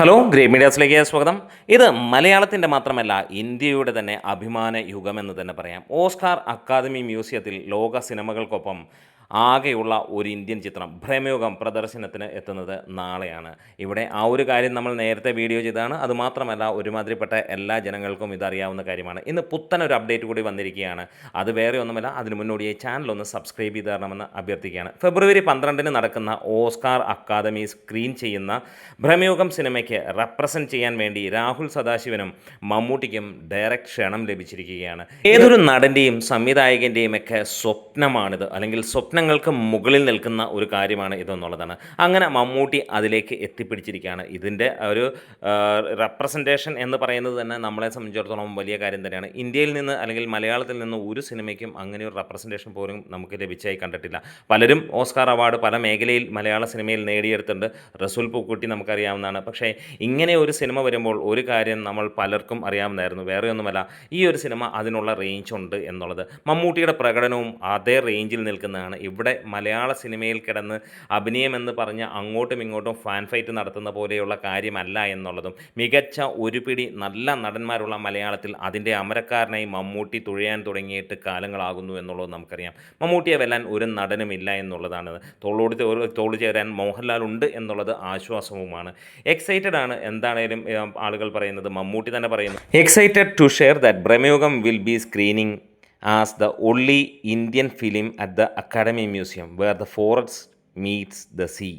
Hello great മീഡിയാസിലേക്ക് സ്വാഗതം. ഇത് മലയാളത്തിൻ്റെ മാത്രമല്ല ഇന്ത്യയുടെ തന്നെ അഭിമാന യുഗമെന്ന് തന്നെ പറയാം. ഓസ്കാർ അക്കാദമി മ്യൂസിയത്തിൽ ലോക സിനിമകൾക്കൊപ്പം ആകെയുള്ള ഒരു ഇന്ത്യൻ ചിത്രം ഭ്രമയുഗം പ്രദർശനത്തിന് എത്തുന്നത് നാളെയാണ്. ഇവിടെ ആ ഒരു കാര്യം നമ്മൾ നേരത്തെ വീഡിയോ ചെയ്തതാണ്. അതുമാത്രമല്ല ഒരുമാതിരിപ്പെട്ട എല്ലാ ജനങ്ങൾക്കും ഇതറിയാവുന്ന കാര്യമാണ്. ഇന്ന് പുത്തനൊരു അപ്ഡേറ്റ് കൂടി വന്നിരിക്കുകയാണ്. അത് വേറെ ഒന്നുമല്ല, അതിന് മുന്നോടിയായി ചാനൽ ഒന്ന് സബ്സ്ക്രൈബ് ചെയ്ത് തരണമെന്ന് അഭ്യർത്ഥിക്കുകയാണ്. ഫെബ്രുവരി 12 നടക്കുന്ന ഓസ്കാർ അക്കാദമി സ്ക്രീൻ ചെയ്യുന്ന ഭ്രമയുഗം സിനിമയ്ക്ക് റെപ്രസെൻറ്റ് ചെയ്യാൻ വേണ്ടി രാഹുൽ സദാശിവനും മമ്മൂട്ടിക്കും ഡയറക്റ്റ് ക്ഷണം ലഭിച്ചിരിക്കുകയാണ്. ഏതൊരു നടൻ്റെയും സംവിധായകൻ്റെയും ഒക്കെ സ്വപ്നമാണിത്, അല്ലെങ്കിൽ സ്വപ്നങ്ങൾക്ക് മുകളിൽ നിൽക്കുന്ന ഒരു കാര്യമാണ് ഇതെന്നുള്ളതാണ്. അങ്ങനെ മമ്മൂട്ടി അതിലേക്ക് എത്തിപ്പിടിച്ചിരിക്കുകയാണ്. ഇതിൻ്റെ ഒരു റെപ്രസെൻറ്റേഷൻ എന്ന് പറയുന്നത് തന്നെ നമ്മളെ സംബന്ധിച്ചിടത്തോളം വലിയ കാര്യം തന്നെയാണ്. ഇന്ത്യയിൽ നിന്ന് അല്ലെങ്കിൽ മലയാളത്തിൽ നിന്ന് ഒരു സിനിമയ്ക്കും അങ്ങനെ ഒരു റെപ്രസെൻറ്റേഷൻ പോലും നമുക്ക് ലഭിച്ചായി കണ്ടിട്ടില്ല. പലരും ഓസ്കാർ അവാർഡ് പല മേഖലയിൽ മലയാള സിനിമയിൽ നേടിയെടുത്തിട്ടുണ്ട്. റസൂൽ പൂക്കുട്ടി നമുക്കറിയാവുന്നതാണ്. പക്ഷേ ഇങ്ങനെ ഒരു സിനിമ വരുമ്പോൾ ഒരു കാര്യം നമ്മൾ പലർക്കും അറിയാവുന്നതായിരുന്നു, വേറെ ഒന്നുമല്ല, ഈ ഒരു സിനിമ അതിനുള്ള റേഞ്ച് ഉണ്ട് എന്നുള്ളത്. മമ്മൂട്ടിയുടെ പ്രകടനവും അതേ റേഞ്ചിൽ നിൽക്കുന്നതാണ്. ഇവിടെ മലയാള സിനിമയിൽ കിടന്ന് അഭിനയമെന്ന് പറഞ്ഞ് അങ്ങോട്ടും ഇങ്ങോട്ടും ഫാൻ ഫൈറ്റ് നടത്തുന്ന പോലെയുള്ള കാര്യമല്ല എന്നുള്ളതും, മികച്ച ഒരു പിടി നല്ല നടന്മാരുള്ള മലയാളത്തിൽ അതിൻ്റെ അമരക്കാരനായി മമ്മൂട്ടി തുഴയാൻ തുടങ്ങിയിട്ട് കാലങ്ങളാകുന്നു എന്നുള്ളത് നമുക്കറിയാം. മമ്മൂട്ടിയെ വെല്ലാൻ ഒരു നടനുമില്ല എന്നുള്ളതാണ്. തോളു ചേരാൻ മോഹൻലാൽ ഉണ്ട് എന്നുള്ളത് ആശ്വാസവുമാണ്. എക്സൈറ്റഡ് ആണ് എന്താണേലും ആളുകൾ പറയുന്നത്. മമ്മൂട്ടി തന്നെ പറയുന്നു, excited to share that Bramayugam will be screening as the only Indian film at the Academy Museum where the forest meets the sea.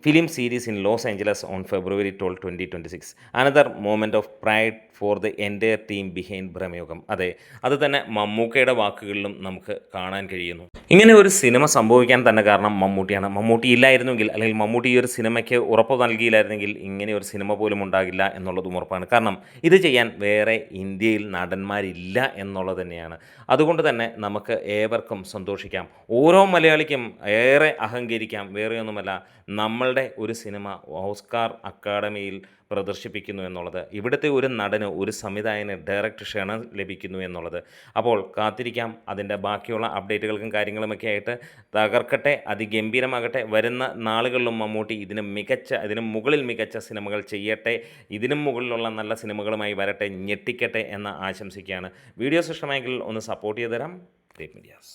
Film series in Los Angeles on February 12, 2026. Another moment of pride for the entire team behind Bramayugam. അതെ, അത് തന്നെ മമ്മൂക്കയുടെ വാക്കുകളിലും നമുക്ക് കാണാൻ കഴിയുന്നു. ഇങ്ങനെ ഒരു cinema സംഭവിക്കാൻ തന്നെ കാരണം മമ്മൂട്ടിയാണ്. മമ്മൂട്ടി ഇല്ലായിരുന്നെങ്കിൽ, അല്ലെങ്കിൽ മമ്മൂട്ടി ഈ ഒരു സിനിമയ്ക്ക് ഉറപ്പ് നൽകിയില്ലായിരുന്നെങ്കിൽ ഇങ്ങനെ ഒരു സിനിമ പോലും ഉണ്ടാകില്ല എന്നുള്ളതും ഉറപ്പാണ്. കാരണം ഇത് ചെയ്യാൻ വേറെ ഇന്ത്യയിൽ നടന്മാരില്ല എന്നുള്ളത് തന്നെയാണ്. അതുകൊണ്ട് തന്നെ നമുക്ക് ഏവർക്കും സന്തോഷിക്കാം. ഓരോ മലയാളിക്കും ഏറെ അഹങ്കരിക്കാം. വേറെ ഒന്നുമല്ല, നമ്മളുടെ ഒരു സിനിമ ഓസ്കാർ അക്കാഡമിയിൽ പ്രദർശിപ്പിക്കുന്നു എന്നുള്ളത്, ഇവിടുത്തെ ഒരു നടന്, ഒരു സംവിധായകന് ഡയറക്റ്റ് ക്ഷണം ലഭിക്കുന്നു എന്നുള്ളത്. അപ്പോൾ കാത്തിരിക്കാം. അതിൻ്റെ ബാക്കിയുള്ള അപ്ഡേറ്റുകൾക്കും കാര്യങ്ങളുമൊക്കെ ആയിട്ട് തകർക്കട്ടെ, അതിഗംഭീരമാകട്ടെ. വരുന്ന നാളുകളിലും മമ്മൂട്ടി ഇതിനും മുകളിൽ മികച്ച സിനിമകൾ ചെയ്യട്ടെ, ഇതിനും മുകളിലുള്ള നല്ല സിനിമകളുമായി വരട്ടെ, ഞെട്ടിക്കട്ടെ എന്ന് ആശംസിക്കുകയാണ്. വീഡിയോസ് ഇഷ്ടമായെങ്കിൽ ഒന്ന് സപ്പോർട്ട് ചെയ്ത് തരാം. Great medias.